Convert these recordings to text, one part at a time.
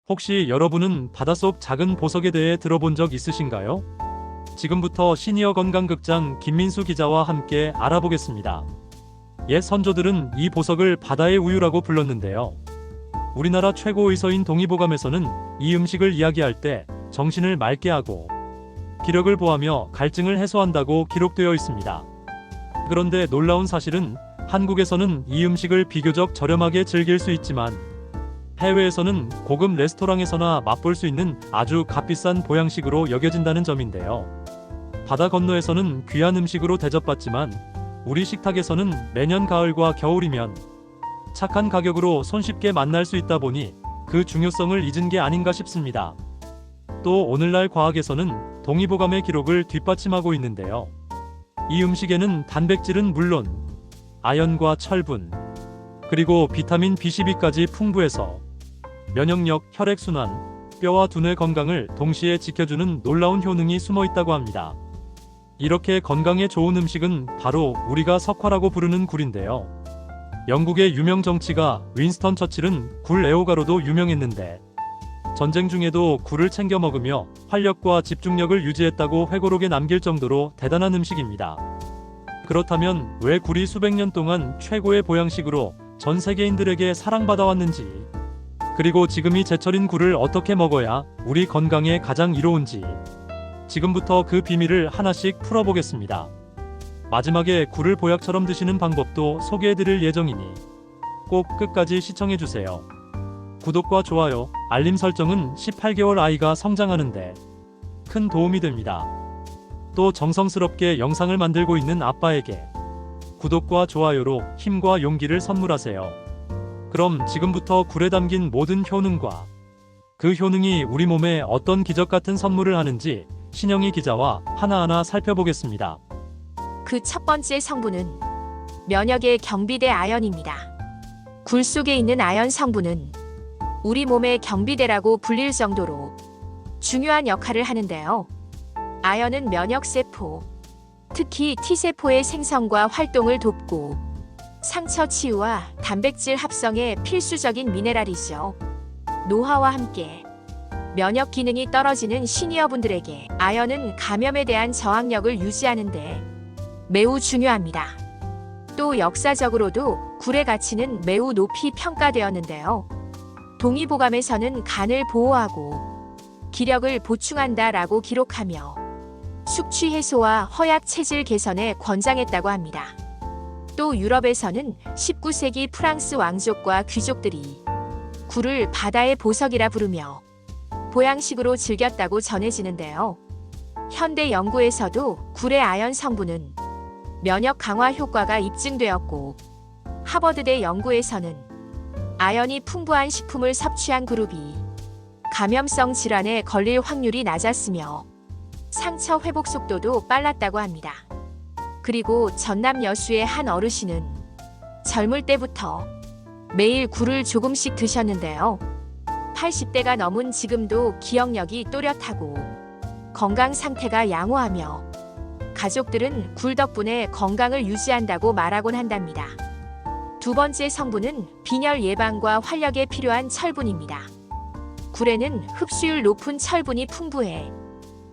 혹시 여러분은 바닷속 작은 보석에 대해 들어본 적 있으신가요? 지금부터 시니어 건강극장 김민수 기자와 함께 알아보겠습니다. 옛 선조들은 이 보석을 바다의 우유라고 불렀는데요. 우리나라 최고 의서인 동의보감에서는 이 음식을 이야기할 때 정신을 맑게 하고 기력을 보하며 갈증을 해소한다고 기록되어 있습니다. 그런데 놀라운 사실은 한국에서는 이 음식을 비교적 저렴하게 즐길 수 있지만 해외에서는 고급 레스토랑에서나 맛볼 수 있는 아주 값비싼 보양식으로 여겨진다는 점인데요. 바다 건너에서는 귀한 음식으로 대접받지만 우리 식탁에서는 매년 가을과 겨울이면 착한 가격으로 손쉽게 만날 수 있다 보니 그 중요성을 잊은 게 아닌가 싶습니다. 또 오늘날 과학에서는 동의보감의 기록을 뒷받침하고 있는데요. 이 음식에는 단백질은 물론 아연과 철분, 그리고 비타민 B12까지 풍부해서 면역력, 혈액순환, 뼈와 두뇌 건강을 동시에 지켜주는 놀라운 효능이 숨어 있다고 합니다. 이렇게 건강에 좋은 음식은 바로 우리가 석화라고 부르는 굴인데요. 영국의 유명 정치가 윈스턴 처칠은 굴 애호가로도 유명했는데 전쟁 중에도 굴을 챙겨 먹으며 활력과 집중력을 유지했다고 회고록에 남길 정도로 대단한 음식입니다. 그렇다면 왜 굴이 수백 년 동안 최고의 보양식으로 전 세계인들에게 사랑받아왔는지, 그리고 지금 이 제철인 굴을 어떻게 먹어야 우리 건강에 가장 이로운지 지금부터 그 비밀을 하나씩 풀어보겠습니다. 마지막에 굴을 보약처럼 드시는 방법도 소개해드릴 예정이니 꼭 끝까지 시청해주세요. 구독과 좋아요, 알림 설정은 18개월 아이가 성장하는데 큰 도움이 됩니다. 또 정성스럽게 영상을 만들고 있는 아빠에게 구독과 좋아요로 힘과 용기를 선물하세요. 그럼 지금부터 굴에 담긴 모든 효능과 그 효능이 우리 몸에 어떤 기적 같은 선물을 하는지 신영희 기자와 하나하나 살펴보겠습니다. 그 첫 번째 성분은 면역의 경비대 아연입니다. 굴 속에 있는 아연 성분은 우리 몸의 경비대라고 불릴 정도로 중요한 역할을 하는데요. 아연은 면역세포, 특히 T세포의 생성과 활동을 돕고 상처 치유와 단백질 합성에 필수적인 미네랄이죠. 노화와 함께 면역 기능이 떨어지는 시니어분들에게 아연은 감염에 대한 저항력을 유지하는데 매우 중요합니다. 또 역사적으로도 굴의 가치는 매우 높이 평가되었는데요. 동의보감에서는 간을 보호하고 기력을 보충한다라고 기록하며 숙취 해소와 허약 체질 개선에 권장했다고 합니다. 또 유럽에서는 19세기 프랑스 왕족과 귀족들이 굴을 바다의 보석이라 부르며 보양식으로 즐겼다고 전해지는데요. 현대 연구에서도 굴의 아연 성분은 면역 강화 효과가 입증되었고 하버드대 연구에서는 아연이 풍부한 식품을 섭취한 그룹이 감염성 질환에 걸릴 확률이 낮았으며 상처 회복 속도도 빨랐다고 합니다. 그리고 전남 여수의 한 어르신은 젊을 때부터 매일 굴을 조금씩 드셨는데요. 80대가 넘은 지금도 기억력이 또렷하고 건강 상태가 양호하며 가족들은 굴 덕분에 건강을 유지한다고 말하곤 한답니다. 두 번째 성분은 빈혈 예방과 활력에 필요한 철분입니다. 굴에는 흡수율 높은 철분이 풍부해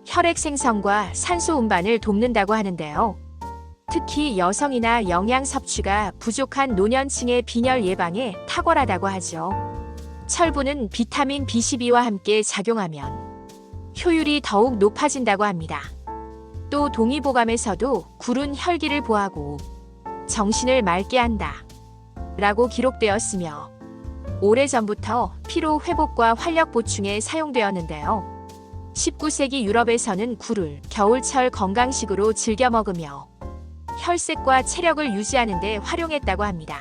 혈액 생성과 산소 운반을 돕는다고 하는데요. 특히 여성이나 영양 섭취가 부족한 노년층의 빈혈 예방에 탁월하다고 하죠. 철분은 비타민 B12와 함께 작용하면 효율이 더욱 높아진다고 합니다. 또 동의보감에서도 굴은 혈기를 보하고 정신을 맑게 한다 라고 기록되었으며 오래전부터 피로 회복과 활력 보충에 사용되었는데요. 19세기 유럽에서는 굴을 겨울철 건강식으로 즐겨 먹으며 혈색과 체력을 유지하는 데 활용했다고 합니다.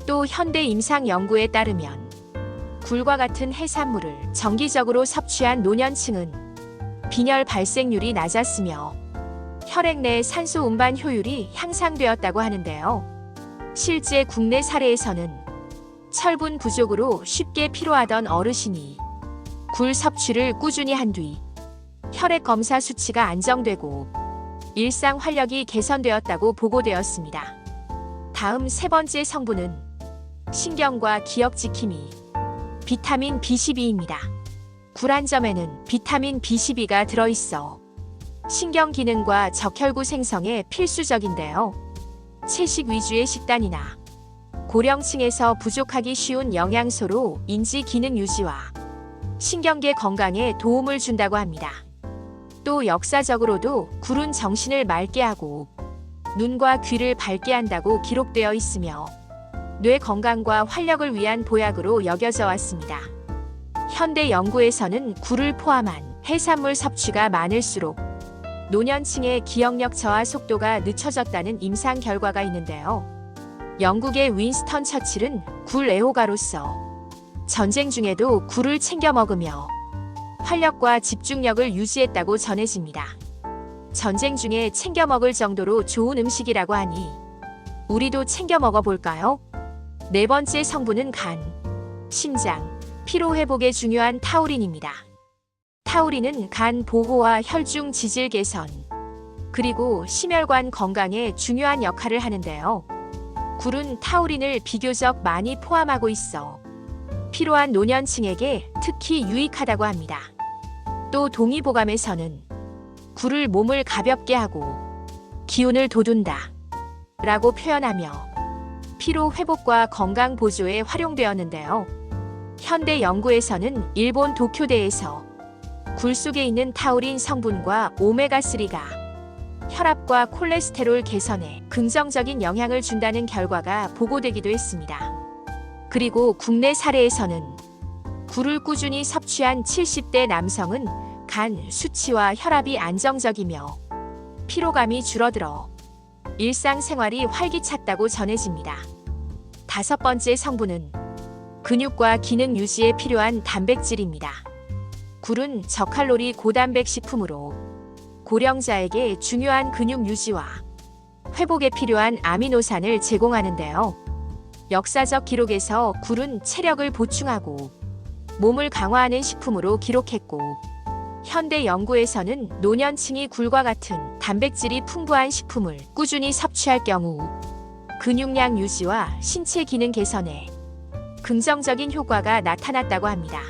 또 현대 임상 연구에 따르면 굴과 같은 해산물을 정기적으로 섭취한 노년층은 빈혈 발생률이 낮았으며 혈액 내 산소 운반 효율이 향상되었다고 하는데요. 실제 국내 사례에서는 철분 부족으로 쉽게 피로하던 어르신이 굴 섭취를 꾸준히 한 뒤 혈액 검사 수치가 안정되고 일상 활력이 개선되었다고 비타민 B12입니다. 굴 한 점에는 비타민 B12가 들어있어 신경 기능과 적혈구 생성에 필수적인데요. 채식 위주의 식단이나 고령층에서 부족하기 쉬운 영양소로 인지 기능 유지와 신경계 건강에 도움을 준다고 합니다. 또 역사적으로도 굴은 정신을 맑게 하고 눈과 귀를 밝게 한다고 기록되어 있으며 뇌 건강과 활력을 위한 보약으로 여겨져 왔습니다. 현대 연구에서는 굴을 포함한 해산물 섭취가 많을수록 노년층의 기억력 저하 속도가 늦춰졌다는 임상 결과가 있는데요. 영국의 윈스턴 처칠은 굴 애호가로서 전쟁 중에도 굴을 챙겨 먹으며 활력과 집중력을 유지했다고 전해집니다. 전쟁 중에 챙겨 먹을 정도로 좋은 음식이라고 하니 우리도 챙겨 먹어볼까요? 네 번째 성분은 간, 심장, 피로 회복에 중요한 타우린입니다. 타우린은 간 보호와 혈중 지질 개선, 그리고 심혈관 건강에 중요한 역할을 하는데요. 굴은 타우린을 비교적 많이 포함하고 있어 피로한 노년층에게 특히 유익하다고 합니다. 또 동의보감에서는 굴을 몸을 가볍게 하고 기운을 돋운다 라고 표현하며 피로 회복과 건강 보조에 활용되었는데요. 현대 연구에서는 일본 도쿄대에서 굴 속에 있는 타우린 성분과 오메가3가 혈압과 콜레스테롤 개선에 긍정적인 영향을 준다는 결과가 보고되기도 했습니다. 그리고 국내 사례에서는 굴을 꾸준히 섭취한 70대 남성은 간 수치와 혈압이 안정적이며 피로감이 줄어들어 일상생활이 활기찼다고 전해집니다. 다섯 번째 성분은 근육과 기능 유지에 필요한 단백질입니다. 굴은 저칼로리 고단백 식품으로 고령자에게 중요한 근육 유지와 회복에 필요한 아미노산을 제공하는데요. 역사적 기록에서 굴은 체력을 보충하고 몸을 강화하는 식품으로 기록했고, 현대 연구에서는 노년층이 굴과 같은 단백질이 풍부한 식품을 꾸준히 섭취할 경우 근육량 유지와 신체 기능 개선에 긍정적인 효과가 나타났다고 합니다.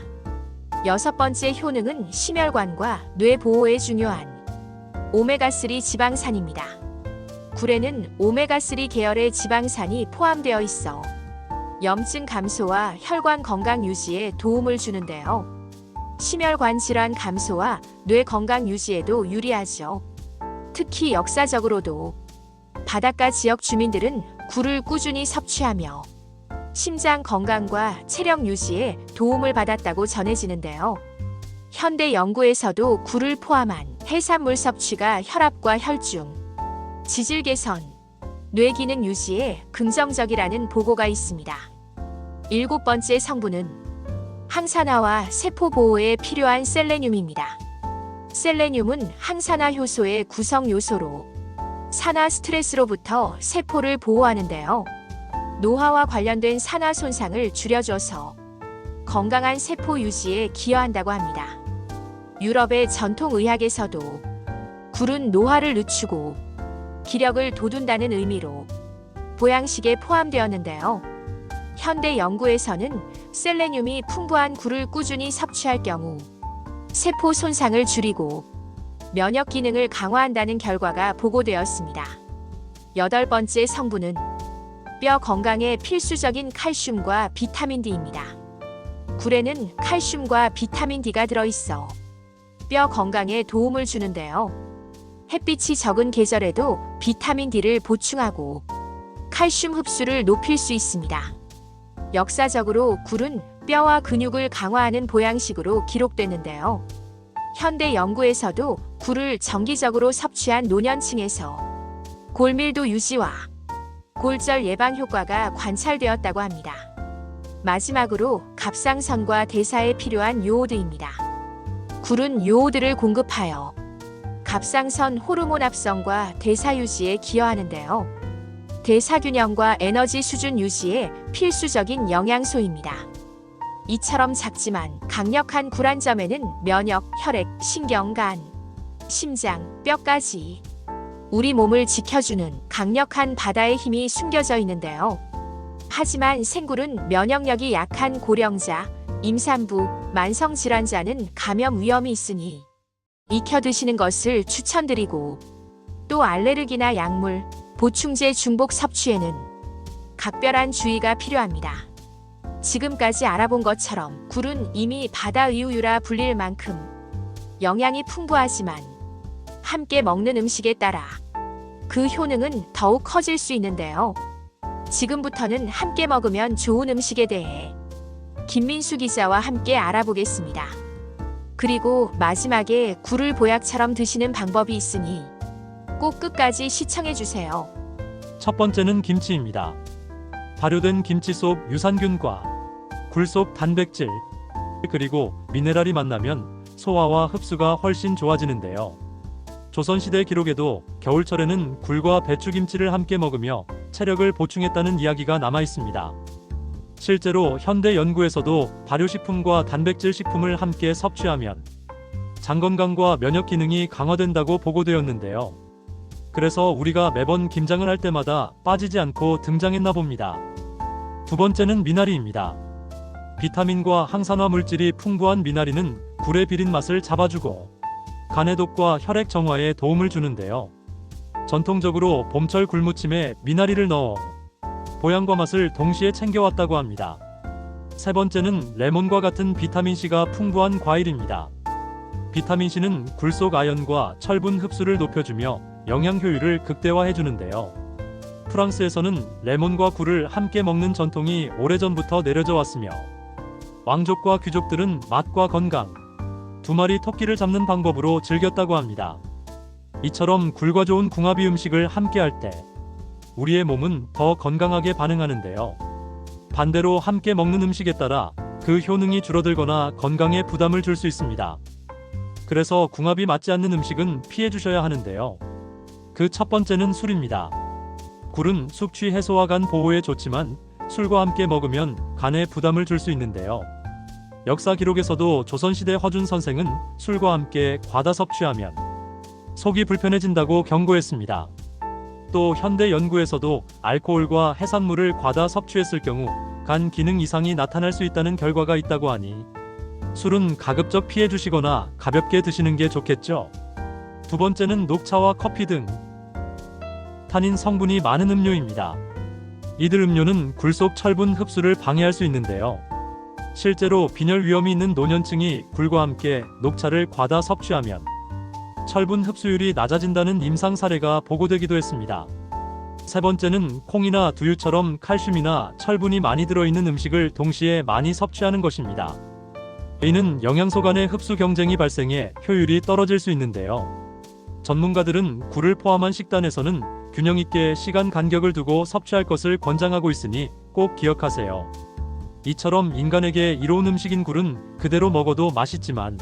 여섯 번째 효능은 심혈관과 뇌 보호에 중요한 오메가3 지방산입니다. 굴에는 오메가3 계열의 지방산이 포함되어 있어 염증 감소와 혈관 건강 유지에 도움을 주는데요. 심혈관 질환 감소와 뇌 건강 유지에도 유리하죠. 특히 역사적으로도 바닷가 지역 주민들은 굴을 꾸준히 섭취하며 심장 건강과 체력 유지에 도움을 받았다고 전해지는데요. 현대 연구에서도 굴을 포함한 해산물 섭취가 혈압과 혈중, 지질 개선, 뇌 기능 유지에 긍정적이라는 보고가 있습니다. 일곱 번째 성분은 항산화와 세포 보호에 필요한 셀레늄입니다. 셀레늄은 항산화 효소의 구성 요소로 산화 스트레스로부터 세포를 보호하는데요. 노화와 관련된 산화 손상을 줄여줘서 건강한 세포 유지에 기여한다고 합니다. 유럽의 전통 의학에서도 굴은 노화를 늦추고 기력을 돋운다는 의미로 보양식에 포함되었는데요. 현대 연구에서는 셀레늄이 풍부한 굴을 꾸준히 섭취할 경우 세포 손상을 줄이고 면역 기능을 강화한다는 결과가 보고되었습니다. 여덟 번째 성분은 뼈 건강에 필수적인 칼슘과 비타민 D입니다. 굴에는 칼슘과 비타민 D가 들어있어 뼈 건강에 도움을 주는데요. 햇빛이 적은 계절에도 비타민 D를 보충하고 칼슘 흡수를 높일 수 있습니다. 역사적으로 굴은 뼈와 근육을 강화하는 보양식으로 기록됐는데요. 현대 연구에서도 굴을 정기적으로 섭취한 노년층에서 골밀도 유지와 골절 예방 효과가 관찰되었다고 합니다. 마지막으로 갑상선과 대사에 필요한 요오드입니다. 굴은 요오드를 공급하여 갑상선 호르몬 합성과 대사 유지에 기여하는데요. 대사 균형과 에너지 수준 유지에 필수적인 영양소입니다. 이처럼 작지만 강력한 굴 한 점에는 면역, 혈액, 신경, 간, 심장, 뼈까지 우리 몸을 지켜주는 강력한 바다의 힘이 숨겨져 있는데요. 하지만 생굴은 면역력이 약한 고령자, 임산부, 만성질환자는 감염 위험이 있으니 익혀 드시는 것을 추천드리고 또 알레르기나 약물, 보충제 중복 섭취에는 각별한 주의가 필요합니다. 지금까지 알아본 것처럼 굴은 이미 바다의우유라 불릴 만큼 영양이 풍부하지만 함께 먹는 음식에 따라 그 효능은 더욱 커질 수 있는데요. 지금부터는 함께 먹으면 좋은 음식에 대해 김민수 기자와 함께 알아보겠습니다. 그리고 마지막에 굴을 보약처럼 드시는 방법이 있으니 꼭 끝까지 시청해주세요. 첫 번째는 김치입니다. 발효된 김치 속 유산균과 굴 속 단백질, 그리고 미네랄이 만나면 소화와 흡수가 훨씬 좋아지는데요. 조선시대 기록에도 겨울철에는 굴과 배추김치를 함께 먹으며 체력을 보충했다는 이야기가 남아 있습니다. 실제로 현대 연구에서도 발효식품과 단백질 식품을 함께 섭취하면 장 건강과 면역 기능이 강화된다고 보고되었는데요. 그래서 우리가 매번 김장을 할 때마다 빠지지 않고 등장했나 봅니다. 두 번째는 미나리입니다. 비타민과 항산화 물질이 풍부한 미나리는 굴의 비린 맛을 잡아주고 간해독과 혈액 정화에 도움을 주는데요. 전통적으로 봄철 굴무침에 미나리를 넣어 보양과 맛을 동시에 챙겨왔다고 합니다. 세 번째는 레몬과 같은 비타민C가 풍부한 과일입니다. 비타민C는 굴 속 아연과 철분 흡수를 높여주며 영양 효율을 극대화해주는데요. 프랑스에서는 레몬과 굴을 함께 먹는 전통이 오래전부터 내려져 왔으며 왕족과 귀족들은 맛과 건강, 두 마리 토끼를 잡는 방법으로 즐겼다고 합니다. 이처럼 굴과 좋은 궁합이 음식을 함께 할 때 우리의 몸은 더 건강하게 반응하는데요. 반대로 함께 먹는 음식에 따라 그 효능이 줄어들거나 건강에 부담을 줄 수 있습니다. 그래서 궁합이 맞지 않는 음식은 피해 주셔야 하는데요. 그 첫 번째는 술입니다. 굴은 숙취 해소와 간 보호에 좋지만 술과 함께 먹으면 간에 부담을 줄 수 있는데요. 역사 기록에서도 조선시대 허준 선생은 술과 함께 과다 섭취하면 속이 불편해진다고 경고했습니다. 또 현대 연구에서도 알코올과 해산물을 과다 섭취했을 경우 간 기능 이상이 나타날 수 있다는 결과가 있다고 하니 술은 가급적 피해 주시거나 가볍게 드시는 게 좋겠죠. 두 번째는 녹차와 커피 등 타닌 성분이 많은 음료입니다. 이들 음료는 굴 속 철분 흡수를 방해할 수 있는데요. 실제로 빈혈 위험이 있는 노년층이 굴과 함께 녹차를 과다 섭취하면 철분 흡수율이 낮아진다는 임상 사례가 보고되기도 했습니다. 세 번째는 콩이나 두유처럼 칼슘이나 철분이 많이 들어있는 음식을 동시에 많이 섭취하는 것입니다. 이는 영양소 간의 흡수 경쟁이 발생해 효율이 떨어질 수 있는데요. 전문가들은 굴을 포함한 식단에서는 균형 있게 시간 간격을 두고 섭취할 것을 권장하고 있으니 꼭 기억하세요. 이처럼 인간에게 이로운 음식인 굴은 그대로 먹어도 맛있지만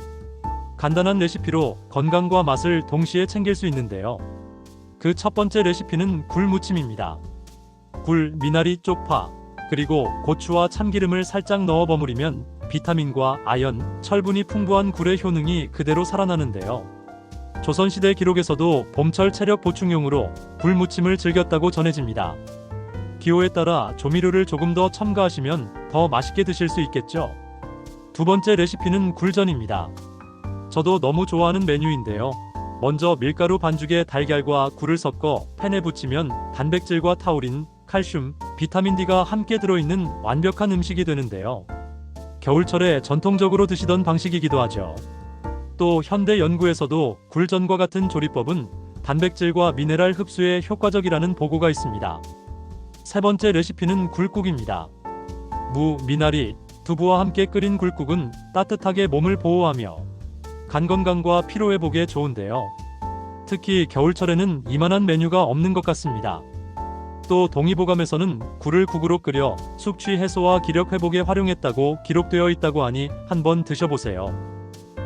간단한 레시피로 건강과 맛을 동시에 챙길 수 있는데요. 그 첫 번째 레시피는 굴 무침입니다. 굴, 미나리, 쪽파, 그리고 고추와 참기름을 살짝 넣어 버무리면 비타민과 아연, 철분이 풍부한 굴의 효능이 그대로 살아나는데요. 조선시대 기록에서도 봄철 체력 보충용으로 굴 무침을 즐겼다고 전해집니다. 기호에 따라 조미료를 조금 더 첨가하시면 더 맛있게 드실 수 있겠죠. 두 번째 레시피는 굴전입니다. 저도 너무 좋아하는 메뉴인데요. 먼저 밀가루 반죽에 달걀과 굴을 섞어 팬에 부치면 단백질과 타우린, 칼슘, 비타민 D가 함께 들어있는 완벽한 음식이 되는데요. 겨울철에 전통적으로 드시던 방식이기도 하죠. 또 현대 연구에서도 굴전과 같은 조리법은 단백질과 미네랄 흡수에 효과적이라는 보고가 있습니다. 세 번째 레시피는 굴국입니다. 무, 미나리, 두부와 함께 끓인 굴국은 따뜻하게 몸을 보호하며 간 건강과 피로 회복에 좋은데요. 특히 겨울철에는 이만한 메뉴가 없는 것 같습니다. 또 동의보감에서는 굴을 국으로 끓여 숙취 해소와 기력 회복에 활용했다고 기록되어 있다고 하니 한번 드셔보세요.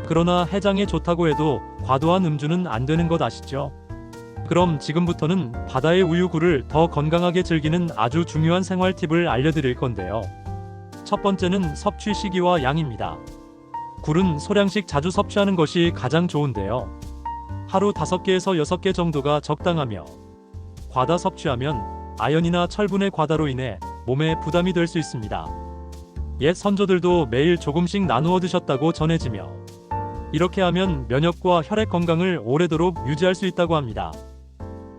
그러나 해장에 좋다고 해도 과도한 음주는 안 되는 것 아시죠? 그럼 지금부터는 바다의 우유굴을 더 건강하게 즐기는 아주 중요한 생활 팁을 알려드릴 건데요. 첫 번째는 섭취 시기와 양입니다. 굴은 소량씩 자주 섭취하는 것이 가장 좋은데요. 하루 5개에서 6개 정도가 적당하며 과다 섭취하면 아연이나 철분의 과다로 인해 몸에 부담이 될 수 있습니다. 옛 선조들도 매일 조금씩 나누어 드셨다고 전해지며 이렇게 하면 면역과 혈액 건강을 오래도록 유지할 수 있다고 합니다.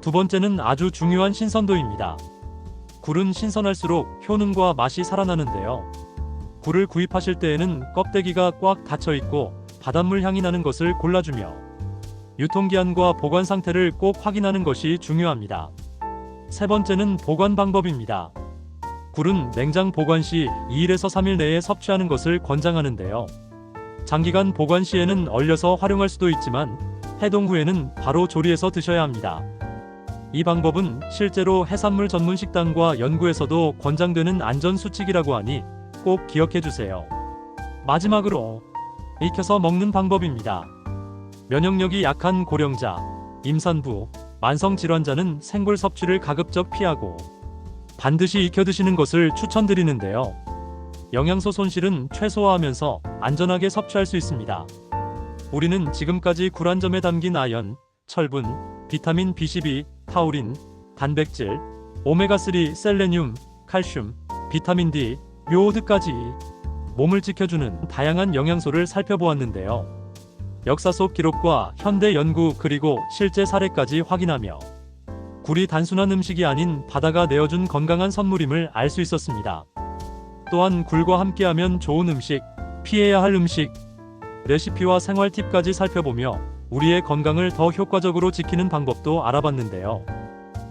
두 번째는 아주 중요한 신선도입니다. 굴은 신선할수록 효능과 맛이 살아나는데요. 굴을 구입하실 때에는 껍데기가 꽉 닫혀 있고 바닷물 향이 나는 것을 골라주며 유통기한과 보관 상태를 꼭 확인하는 것이 중요합니다. 세 번째는 보관 방법입니다. 굴은 냉장 보관 시 2일에서 3일 내에 섭취하는 것을 권장하는데요. 장기간 보관 시에는 얼려서 활용할 수도 있지만 해동 후에는 바로 조리해서 드셔야 합니다. 이 방법은 실제로 해산물 전문 식당과 연구에서도 권장되는 안전 수칙이라고 하니 꼭 기억해 주세요. 마지막으로 익혀서 먹는 방법입니다. 면역력이 약한 고령자, 임산부, 만성 질환자는 생굴 섭취를 가급적 피하고 반드시 익혀 드시는 것을 추천드리는데요. 영양소 손실은 최소화하면서 안전하게 섭취할 수 있습니다. 우리는 지금까지 굴 한 점에 담긴 아연, 철분, 비타민 B12, 타우린, 단백질, 오메가3, 셀레늄, 칼슘, 비타민 D, 요오드까지 몸을 지켜주는 다양한 영양소를 살펴보았는데요. 역사 속 기록과 현대 연구 그리고 실제 사례까지 확인하며 굴이 단순한 음식이 아닌 바다가 내어준 건강한 선물임을 알 수 있었습니다. 또한 굴과 함께하면 좋은 음식, 피해야 할 음식, 레시피와 생활 팁까지 살펴보며 우리의 건강을 더 효과적으로 지키는 방법도 알아봤는데요.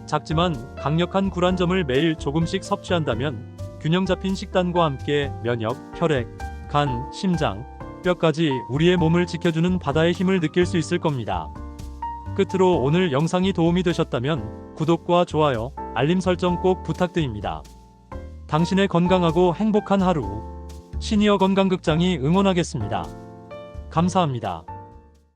작지만 강력한 굴 한 점을 매일 조금씩 섭취한다면 균형 잡힌 식단과 함께 면역, 혈액, 간, 심장, 뼈까지 우리의 몸을 지켜주는 바다의 힘을 느낄 수 있을 겁니다. 끝으로 오늘 영상이 도움이 되셨다면 구독과 좋아요, 알림 설정 꼭 부탁드립니다. 당신의 건강하고 행복한 하루, 시니어 건강극장이 응원하겠습니다. 감사합니다.